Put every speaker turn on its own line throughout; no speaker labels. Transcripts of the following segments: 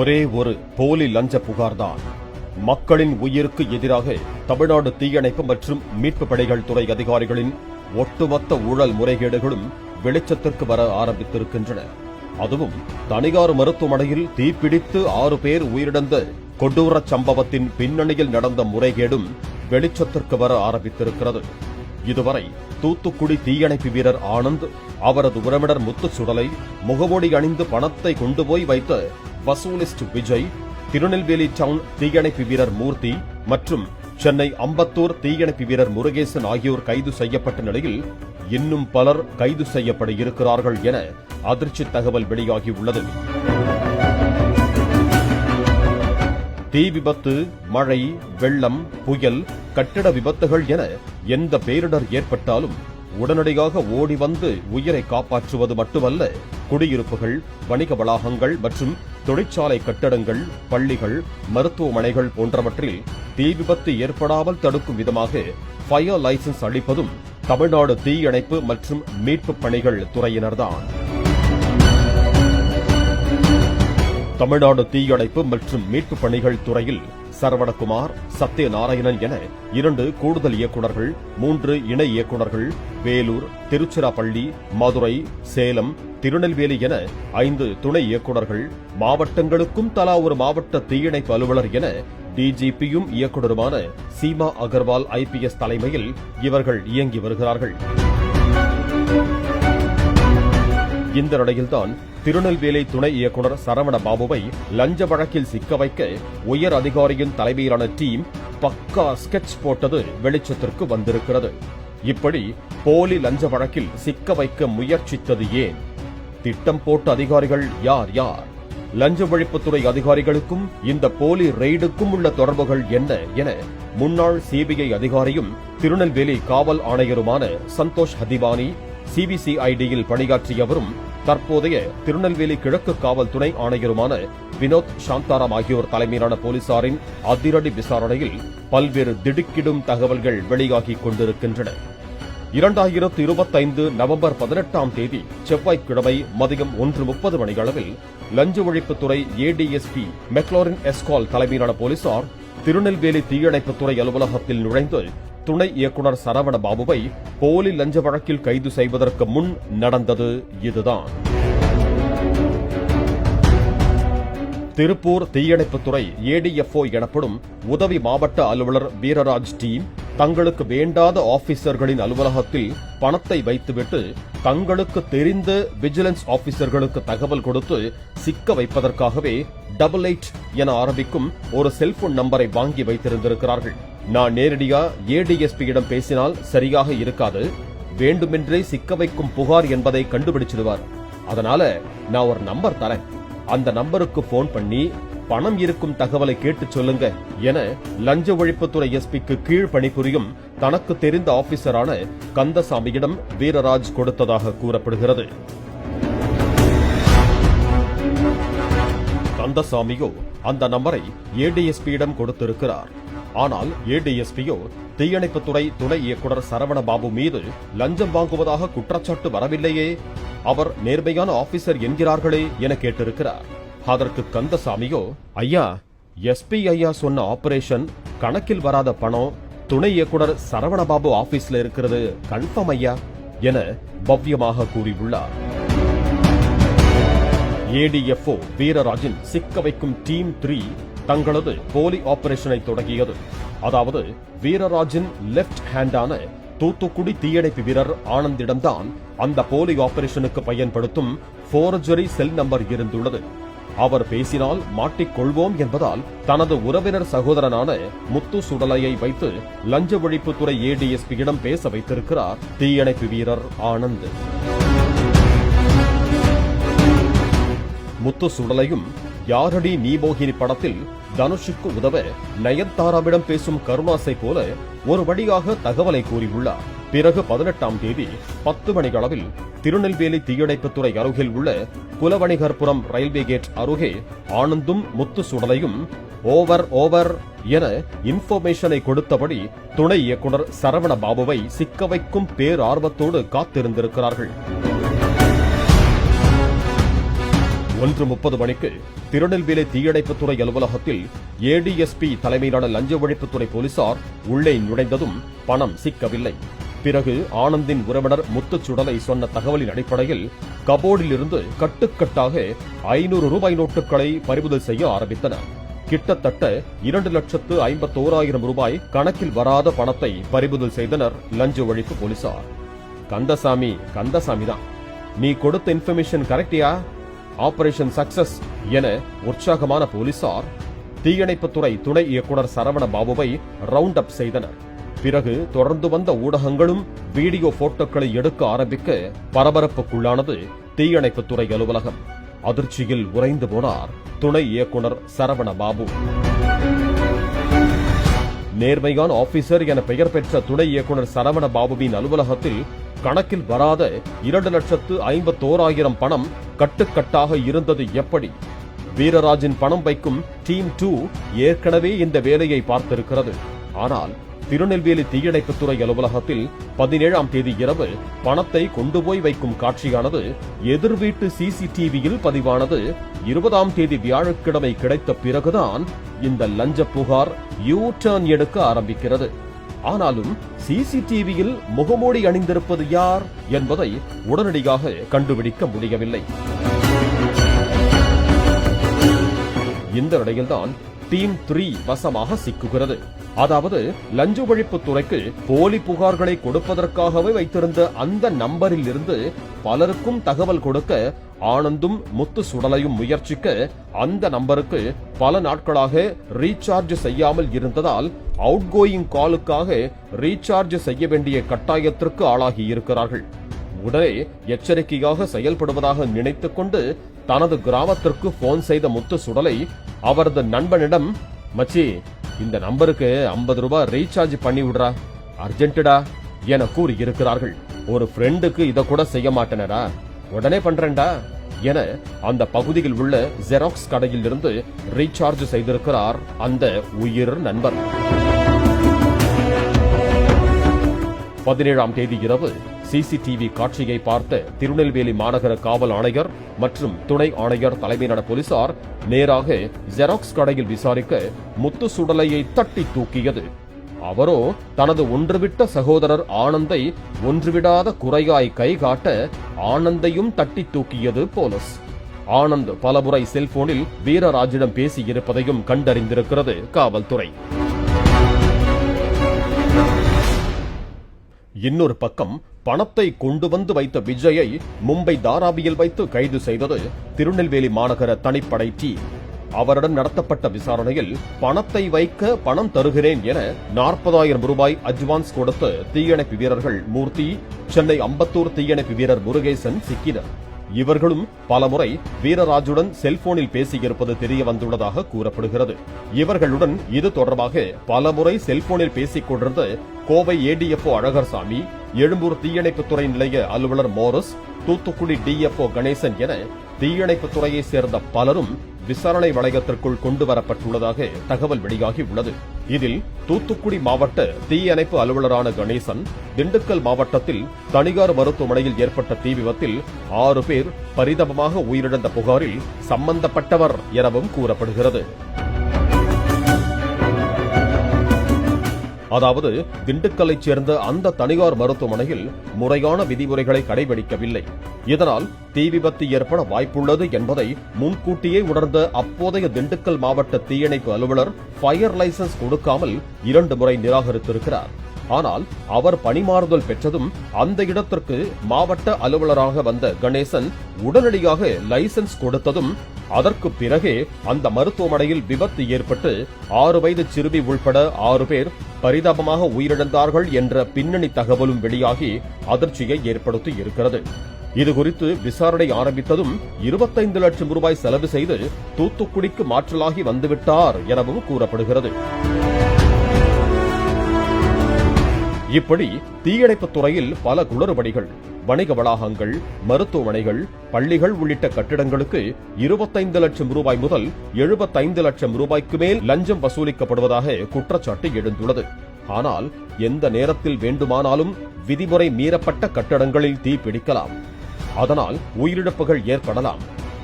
ஒரே ஒரு போலி லஞ்ச புகார்தான் மக்களின் உயிருக்கு எதிராக தமிழ்நாடு தீயணைப்பு மற்றும் மீட்பு படைகள் துறை அதிகாரிகளின் ஒட்டுமொத்த ஊழல் முறைகேடுகளும் வெளிச்சத்திற்கு வர ஆரம்பித்திருக்கின்றன. அதுவும் தனியார் மருத்துவமனையில் தீப்பிடித்து 6 பேர் உயிரிழந்த கொடூர சம்பவத்தின் பின்னணியில் நடந்த முறைகேடும் வெளிச்சத்திற்கு வர ஆரம்பித்திருக்கிறது. இதுவரை தூத்துக்குடி தீயணைப்பு வீரர் ஆனந்த், அவரது உறவினர் முத்துசுடலை, முகமூடி அணிந்து பணத்தை கொண்டு போய் வைத்த வசூலிஸ்ட் விஜய், திருநெல்வேலி டவுன் தீயணைப்பு வீரர் மூர்த்தி மற்றும் சென்னை அம்பத்தூர் தீயணைப்பு வீரர் முருகேசன் ஆகியோர் கைது செய்யப்பட்ட நிலையில் இன்னும் பலர் கைது செய்யப்பட இருக்கிறார்கள் என அதிர்ச்சி தகவல் வெளியாகியுள்ளது. தீ விபத்து, மழை, வெள்ளம், புயல், கட்டிட விபத்துகள் என எந்த பேரிடர் ஏற்பட்டாலும் உடனடியாக ஓடி வந்து உயிரை காப்பாற்றுவது மட்டுமல்ல, குடியிருப்புகள், வணிக வளாகங்கள் மற்றும் தொழிற்சாலை கட்டடங்கள், பள்ளிகள், மருத்துவமனைகள் போன்றவற்றில் தீ விபத்து ஏற்படாமல் தடுக்கும் விதமாக ஃபயர் லைசன்ஸ் அளிப்பதும் தமிழ்நாடு தீயணைப்பு மற்றும் மீட்பு பணிகள் துறையினர்தான். தமிழ்நாடு தீயணைப்பு மற்றும் மீட்பு பணிகள் துறையில் சரவணகுமார், சத்யநாராயணன் என 2 கூடுதல் இயக்குநர்கள், 3 இணை இயக்குநர்கள், வேலூர், திருச்சிராப்பள்ளி, மதுரை, சேலம், திருநெல்வேலி என 5 துணை இயக்குநர்கள், மாவட்டங்களுக்கும் தலா ஒரு மாவட்ட தீயணைப்பு அலுவலர் என டிஜிபியும் இயக்குநருமான சீமா அகர்வால் IPS தலைமையில் இவர்கள் இயங்கி வருகிறார்கள். இந்த நிலையில்தான் திருநெல்வேலி துணை இயக்குநர் சரவண பாபுவை லஞ்ச வழக்கில் சிக்க வைக்க உயர் அதிகாரியின் தலைமையிலான டீம் பக்கா ஸ்கெட்ச் போட்டது வெளிச்சத்திற்கு வந்திருக்கிறது. இப்படி போலி லஞ்ச வழக்கில் சிக்க வைக்க முயற்சித்தது ஏன்? திட்டம் போட்ட அதிகாரிகள் யார் யார்? லஞ்ச ஒழிப்புத்துறை அதிகாரிகளுக்கும் இந்த போலி ரெய்டுக்கும் உள்ள தொடர்புகள் என்ன என முன்னாள் CBI அதிகாரியும் திருநெல்வேலி காவல் ஆணையருமான சந்தோஷ் ஹதிவானி, CBCIDயில் பணியாற்றியவரும் தற்போதைய திருநெல்வேலி கிழக்கு காவல் துணை ஆணையருமான வினோத் சாந்தாராம் ஆகியோர் தலைமையிலான போலீசாரின் அதிரடி விசாரணையில் பல்வேறு திடுக்கிடும் தகவல்கள் வெளியாகிக் கொண்டிருக்கின்றன. 2025 நவம்பர் 18ஆம் தேதி செவ்வாய்க்கிழமை மதியம் 1:30 மணியளவில் லஞ்ச ஒழிப்புத்துறை ADSP மெக்லாரின் எஸ்கால் தலைமையிலான போலீசார் திருநெல்வேலி தீயணைப்புத்துறை அலுவலகத்தில் நுழைந்து துணை இயக்குநர் சரவண பாபுவை போலி லஞ்ச வழக்கில் கைது செய்வதற்கு முன் நடந்தது இதுதான். திருப்பூர் தீயணைப்புத்துறை ADFO எனப்படும் உதவி மாவட்ட அலுவலர் வீரராஜ் டீம் தங்களுக்கு வேண்டாத ஆபீசர்களின் அலுவலகத்தில் பணத்தை வைத்துவிட்டு தங்களுக்கு தெரிந்த விஜிலன்ஸ் ஆபீசர்களுக்கு தகவல் கொடுத்து சிக்க வைப்பதற்காகவே 88 என ஆரம்பிக்கும் ஒரு செல்போன் நம்பரை வாங்கி வைத்திருந்திருக்கிறார்கள். நான் நேரடியா ADSPயிடம் பேசினால் சரியாக இருக்காது, வேண்டுமென்றே சிக்க வைக்கும் புகார் என்பதை கண்டுபிடிச்சிடுவார். அதனால நான் ஒரு நம்பர் தரேன், அந்த நம்பருக்கு போன் பண்ணி பணம் இருக்கும் தகவலை கேட்டு சொல்லுங்க என லஞ்ச ஒழிப்புத்துறை SPக்கு கீழ் பணிபுரியும் தனக்கு தெரிந்த ஆபீசரான கந்தசாமியிடம் வீரராஜ் கொடுத்ததாக கூறப்படுகிறது. கந்தசாமியோ அந்த நம்பரை ADSPயிடம் கொடுத்திருக்கிறார். ஆனால் ADSPயோ தீயணைப்புத்துறை துணை இயக்குநர் சரவண பாபு மீது லஞ்சம் வாங்குவதாக குற்றச்சாட்டு வரவில்லையே, அவர் நேர்மையான ஆபீசர் என்கிறார்களே என கேட்டிருக்கிறார். அதற்கு கந்தசாமியோ, ஐயா, SP ஐயா சொன்ன ஆபரேஷன் கணக்கில் வராத பணம் துணை இயக்குநர் சரவண பாபு ஆபீஸ்ல இருக்கிறது கன்ஃபார்ம் ஐயா என பவ்யமாக கூறியுள்ளார். ADFO வீரராஜின் சிக்க வைக்கும் டீம் 3 தங்களது போலி ஆபரேஷனை தொடங்கியது. அதாவது வீரராஜின் லெப்ட் ஹேண்டான தூத்துக்குடி தீயணைப்பு வீரர் ஆனந்திடம்தான் அந்த போலி ஆபரேஷனுக்கு பயன்படுத்தும் ஃபோர்ஜரி செல் நம்பர் இருந்துள்ளது. அவர் பேசினால் மாட்டிக்கொள்வோம் என்பதால் தனது உறவினர் சகோதரனான முத்துசுடலையை வைத்து லஞ்ச ஒழிப்புத்துறை ADSPயிடம் பேச வைத்திருக்கிறார் தீயணைப்பு வீரர் ஆனந்த். முத்துசுடலையும் யாரடி நீமோகினி படத்தில் தனுஷுக்கு உதவ நயன்தாராவிடம் பேசும் கருணாசை போல ஒரு வழியாக தகவலை கூறியுள்ளார். பிறகு 18ஆம் தேதி 10 மணியளவில் திருநெல்வேலி தீயணைப்புத்துறை அருகில் உள்ள குலவணிகர்புரம் ரயில்வே கேட் அருகே ஆனந்தும் முத்துசுடலையும் ஓவர் என இன்ஃபர்மேஷனை கொடுத்தபடி துணை இயக்குநர் சரவண பாபுவை சிக்க வைக்கும் பேரார்வத்தோடு காத்திருந்திருக்கிறார்கள். 1:30 மணிக்கு திருநெல்வேலி தீயணைப்புத்துறை அலுவலகத்தில் ஏடிஎஸ்பி தலைமையிலான லஞ்ச ஒழிப்புத்துறை போலீசார் உள்ளே நுழைந்ததும் பணம் சிக்கவில்லை. பிறகு ஆனந்தின் உறவினர் முத்துச்சுடலை சொன்ன தகவலின் அடிப்படையில் கபோர்டில் இருந்து கட்டுக்கட்டாக 500 ரூபாய் நோட்டுகளை பறிமுதல் செய்ய ஆரம்பித்தனர். கிட்டத்தட்ட 2,51,000 ரூபாய் கணக்கில் வராத பணத்தை பறிமுதல் செய்தனர் லஞ்ச ஒழிப்பு போலீசார். கந்தசாமி தான், நீ கொடுத்த இன்ஃபர்மேஷன் கரெக்டியா? ஆபரேஷன் சக்சஸ் என உற்சாகமான போலீசார் தீயணைப்புத்துறை துணை இயக்குனர் சரவண பாபுவை ரவுண்ட் அப் செய்தனர். பிறகு தொடர்ந்து வந்த ஊடகங்களும் வீடியோ போட்டோக்களை எடுக்க ஆரம்பிக்க பரபரப்புக்குள்ளானது தீயணைப்புத்துறை அலுவலகம். அதிர்ச்சியில் உறைந்து போனார் துணை இயக்குனர் சரவண பாபு. நேர்மையான ஆபீசர் என பெயர் பெற்ற துணை இயக்குனர் சரவண பாபுவின் அலுவலகத்தில் கணக்கில் வராத 2,51,000 பணம் கட்டுக்கட்டாக இருந்தது எப்படி? வீரராஜின் பணம் வைக்கும் டீம் 2 ஏற்கனவே இந்த வேலையை பார்த்திருக்கிறது. ஆனால் திருநெல்வேலி தீயணைப்புத்துறை அலுவலகத்தில் 17ஆம் தேதி இரவு பணத்தை கொண்டு போய் வைக்கும் காட்சியானது எதிர் வீட்டு சிசிடிவியில் பதிவானது 20ஆம் தேதி வியாழக்கிழமை கிடைத்த பிறகுதான் இந்த லஞ்ச புகார் யூ டர்ன் எடுக்க ஆரம்பிக்கிறது. ஆனாலும் சிசிடிவியில் முகமூடி அணிந்திருப்பது யார் என்பதை உடனடியாக கண்டுபிடிக்க முடியவில்லை. இந்த நிலையில்தான் டீம் 3 வசமாக சிக்குகிறது. அதாவது லஞ்ச ஒழிப்பு துறைக்கு போலி புகார்களை கொடுப்பதற்காகவே வைத்திருந்த அந்த நம்பரில் இருந்து பலருக்கும் தகவல் கொடுக்க ஆனந்தும் முத்து சுடலையும் முயற்சிக்க அந்த நம்பருக்கு பல நாட்களாக ரீசார்ஜ் செய்யாமல் இருந்ததால் அவுட் கோயிங் காலுக்காக ரீசார்ஜ் செய்ய வேண்டிய கட்டாயத்திற்கு ஆளாகி இருக்கிறார்கள். உடனே எச்சரிக்கையாக செயல்படுவதாக நினைத்துக் கொண்டு தனது கிராமத்திற்கு போன் செய்த முத்து சுடலை அவரது நண்பனிடம், மச்சி இந்த நம்பருக்கு 50 ரூபாய் ரீசார்ஜ் பண்ணி விடுறா, அர்ஜென்டடா என கூறியிருக்கிறார்கள். ஒரு ஃப்ரெண்டுக்கு இத கூட செய்ய மாட்டேனடா, உடனே பண்றேன்டா என அந்த பகுதியில் உள்ள ஜெராக்ஸ் கடையில் இருந்து ரீசார்ஜ் செய்திருக்கிறார் அந்த உயிர் நண்பர். 17ஆம் தேதி இரவு சிசிடிவி காட்சியை பார்த்த திருநெல்வேலி மாநகர காவல் ஆணையர் மற்றும் துணை ஆணையர் தலைமையிலான போலீசார் நேராக ஜெராக்ஸ் கடையில் விசாரிக்க முத்து சுடலையை தட்டி தூக்கியது. அவரோ தனது ஒன்றுவிட்ட சகோதரர் ஆனந்தை ஒன்றுவிடாத குறையாய் கை காட்ட ஆனந்தையும் தட்டி தூக்கியது போலீஸ். ஆனந்த் பலமுறை செல்போனில் வீரராஜிடம் பேசியிருப்பதையும் கண்டறிந்திருக்கிறது காவல்துறை. இன்னொரு பக்கம் பணத்தை கொண்டு வந்து வைத்த விஜயை மும்பை தாராவியில் வைத்து கைது செய்தது திருநெல்வேலி மாநகர தனிப்படை டீம். அவரிடம் நடத்தப்பட்ட விசாரணையில் பணத்தை வைக்க பணம் தருகிறேன் என 40,000 ரூபாய் அட்வான்ஸ் கொடுத்த தீயணைப்பு வீரர்கள் மூர்த்தி, சென்னை அம்பத்தூர் தீயணைப்பு வீரர் முருகேசன் சிக்கினர். இவர்களும் பலமுறை வீரராஜுடன் செல்போனில் பேசியிருப்பது தெரிய வந்துள்ளதாக கூறப்படுகிறது. இவர்களுடன் இது தொடர்பாக பலமுறை செல்போனில் பேசிக் கொண்டிருந்த கோவை ஏடிஎஃப்ஓ அழகர்சாமி, எழும்பூர் தீயணைப்புத்துறை நிலைய அலுவலர் மோரிஸ், தூத்துக்குடி டிஎஃப்ஓ கணேசன் என தீயணைப்புத் துறையை சேர்ந்த பலரும் விசாரணை வளையத்திற்குள் கொண்டு வரப்பட்டுள்ளதாக தகவல் வெளியாகி உள்ளது. இதில் தூத்துக்குடி மாவட்ட தீயணைப்பு அலுவலரான கணேசன், திண்டுக்கல் மாவட்டத்தில் தனியார் மருத்துவமனையில் ஏற்பட்ட தீ விபத்தில் 6 பேர் பரிதாபமாக உயிரிழந்த புகாரில் சம்பந்தப்பட்டவர் எனவும் கூறப்படுகிறது. அதாவது திண்டுக்கல்லைச் சேர்ந்த அந்த தனியார் மருத்துவமனையில் முறையான விதிமுறைகளை கடைபிடிக்கவில்லை. இதனால் தீ விபத்து ஏற்பட வாய்ப்புள்ளது என்பதை முன்கூட்டியே உணர்ந்த அப்போதைய திண்டுக்கல் மாவட்ட தீயணைப்பு அலுவலர் ஃபயர் லைசன்ஸ் கொடுக்காமல் 2 முறை நிராகரித்திருக்கிறார். ஆனால் அவர் பணிமாறுதல் பெற்றதும் அந்த இடத்திற்கு மாவட்ட அலுவலராக வந்த கணேசன் உடனடியாக லைசன்ஸ் கொடுத்ததும் அதற்கு பிறகே அந்த மருத்துவமனையில் விபத்து ஏற்பட்டு 6 வயது சிறுமி உள்பட 6 பேர் பரிதாபமாக உயிரிழந்தார்கள் என்ற பின்னணி தகவலும் வெளியாகி அதிர்ச்சியை ஏற்படுத்தி இருக்கிறது. இதுகுறித்து விசாரணை ஆரம்பித்ததும் 25 லட்சம் ரூபாய் செலவு செய்து தூத்துக்குடிக்கு மாற்றலாகி வந்துவிட்டார் எனவும் கூறப்படுகிறது. இப்படி தீயணைப்புத் துறையில் பல குளறுபடிகள், வணிக வளாகங்கள், மருத்துவமனைகள், பள்ளிகள் உள்ளிட்ட கட்டிடங்களுக்கு 25 லட்சம் ரூபாய் முதல் 75 லட்சம் ரூபாய்க்கு மேல் லஞ்சம் வசூலிக்கப்படுவதாக குற்றச்சாட்டு எழுந்துள்ளது. ஆனால் எந்த நேரத்தில் வேண்டுமானாலும் விதிமுறை மீறப்பட்ட கட்டடங்களில் தீ பிடிக்கலாம். அதனால் உயிரிழப்புகள் ஏற்படலாம்.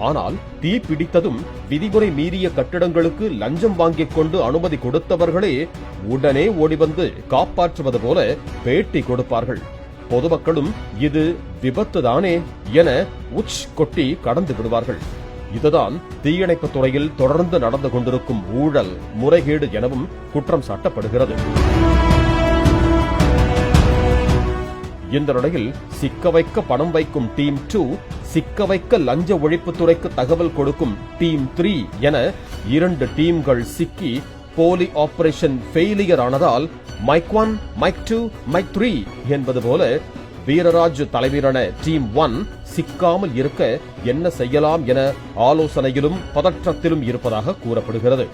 ஆனால் தீ பிடித்ததும் விதிமுறை மீறிய கட்டிடங்களுக்கு லஞ்சம் வாங்கிக் கொண்டு அனுமதி கொடுத்தவர்களே உடனே ஓடிவந்து காப்பாற்றுவது போல பேட்டி கொடுப்பார்கள். பொதுமக்களும் இது விபத்துதானே என உச் கொட்டி கடந்து விடுவார்கள். இதுதான் தீயணைப்பு துறையில் தொடர்ந்து நடந்து கொண்டிருக்கும் ஊழல் முறைகேடு எனவும் குற்றம் சாட்டப்படுகிறது. இந்த நிலையில் சிக்க வைக்க பணம் வைக்கும் டீம் 2, சிக்க வைக்க லஞ்ச ஒழிப்புத்துறைக்கு தகவல் கொடுக்கும் டீம் 3 என 2 டீம்கள் சிக்கி போலி ஆபரேஷன் ஃபெயிலியர் ஆனதால் மைக் 1, மைக் 2, மைக் 3 என்பது போல வீரராஜ் தலைமையிலான டீம் 1 சிக்காமல் இருக்க என்ன செய்யலாம் என ஆலோசனையிலும் பதற்றத்திலும் இருப்பதாக கூறப்படுகிறது.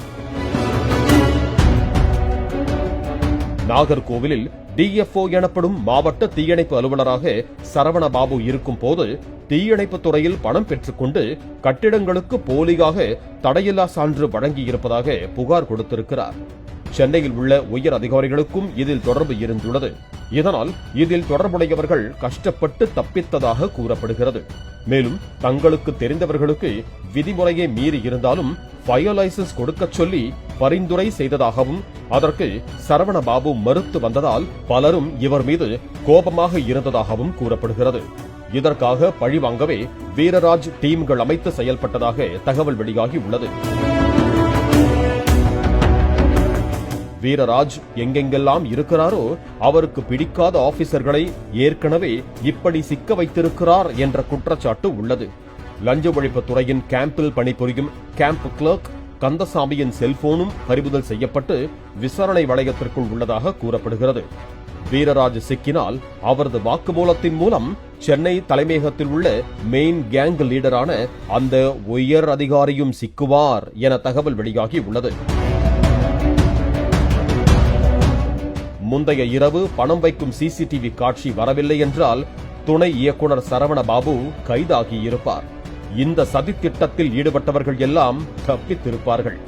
நாகர்கோவிலில் டிஎஃப்ஓ எனப்படும் மாவட்ட தீயணைப்பு அலுவலராக சரவணபாபு இருக்கும் போது தீயணைப்பு துறையில் பணம் பெற்றுக்கொண்டு கட்டிடங்களுக்கு போலியாக தடையில்லா சான்று வழங்கியிருப்பதாக புகார் கொடுத்திருக்கிறார். சென்னையில் உள்ள உயர் அதிகாரிகளுக்கும் இதில் தொடர்பு இருந்துள்ளது. இதனால் இதில் தொடர்புடையவர்கள் கஷ்டப்பட்டு தப்பித்ததாக கூறப்படுகிறது. மேலும் தங்களுக்கு தெரிந்தவர்களுக்கு விதிமுறையை மீறி இருந்தாலும் ஃபயர் லைசன்ஸ் கொடுக்கச் சொல்லி பரிந்துரை செய்ததாகவும் அதற்கு சரவணபாபு மறுத்து வந்ததால் பலரும் இவர் மீது கோபமாக இருந்ததாகவும் கூறப்படுகிறது. இதற்காக பழிவாங்கவே வீரராஜ் டீம்கள் அமைத்து செயல்பட்டதாக தகவல் வெளியாகி உள்ளது. வீரராஜ் எங்கெங்கெல்லாம் இருக்கிறாரோ அவருக்கு பிடிக்காத ஆபீசர்களை ஏற்கனவே இப்படி சிக்க வைத்திருக்கிறார் என்ற குற்றச்சாட்டு உள்ளது. லஞ்ச ஒழிப்புத் துறையின் கேம்பில் பணிபுரியும் கேம்ப் கிளர்க் கந்தசாமியின் செல்போனும் பறிமுதல் செய்யப்பட்டு விசாரணை வளையத்திற்குள் உள்ளதாக கூறப்படுகிறது. வீரராஜ் சிக்கினால் அவரது வாக்குமூலத்தின் மூலம் சென்னை தலைமையகத்தில் உள்ள மெயின் கேங் லீடரான அந்த உயர் அதிகாரியும் சிக்குவார் என தகவல் வெளியாகி உள்ளது. முந்தைய இரவு பணம் வைக்கும் சிசிடிவி காட்சி வரவில்லை என்றால் துணை இயக்குனர் சரவணபாபு கைதாகியிருப்பார். இந்த சதித்திட்டத்தில் ஈடுபட்டவர்கள் எல்லாம் தப்பித்திருப்பார்கள்.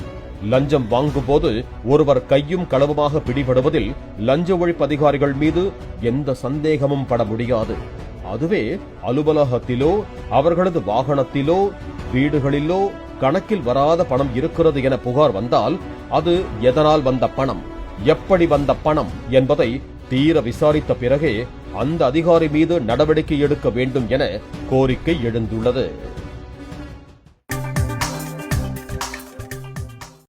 லஞ்சம் வாங்கும் போது ஒருவர் கையும் களவுமாக பிடிபடுவதில் லஞ்ச ஒழிப்பு அதிகாரிகள் மீது எந்த சந்தேகமும் பட முடியாது. அதுவே அலுவலகத்திலோ அவர்களது வாகனத்திலோ வீடுகளிலோ கணக்கில் வராத பணம் இருக்கிறது என புகார் வந்தால் அது எதனால் வந்த பணம், எப்படி வந்த பணம் என்பதை தீர விசாரித்த பிறகே அந்த அதிகாரி மீது நடவடிக்கை எடுக்க வேண்டும் என கோரிக்கை எழுந்துள்ளது.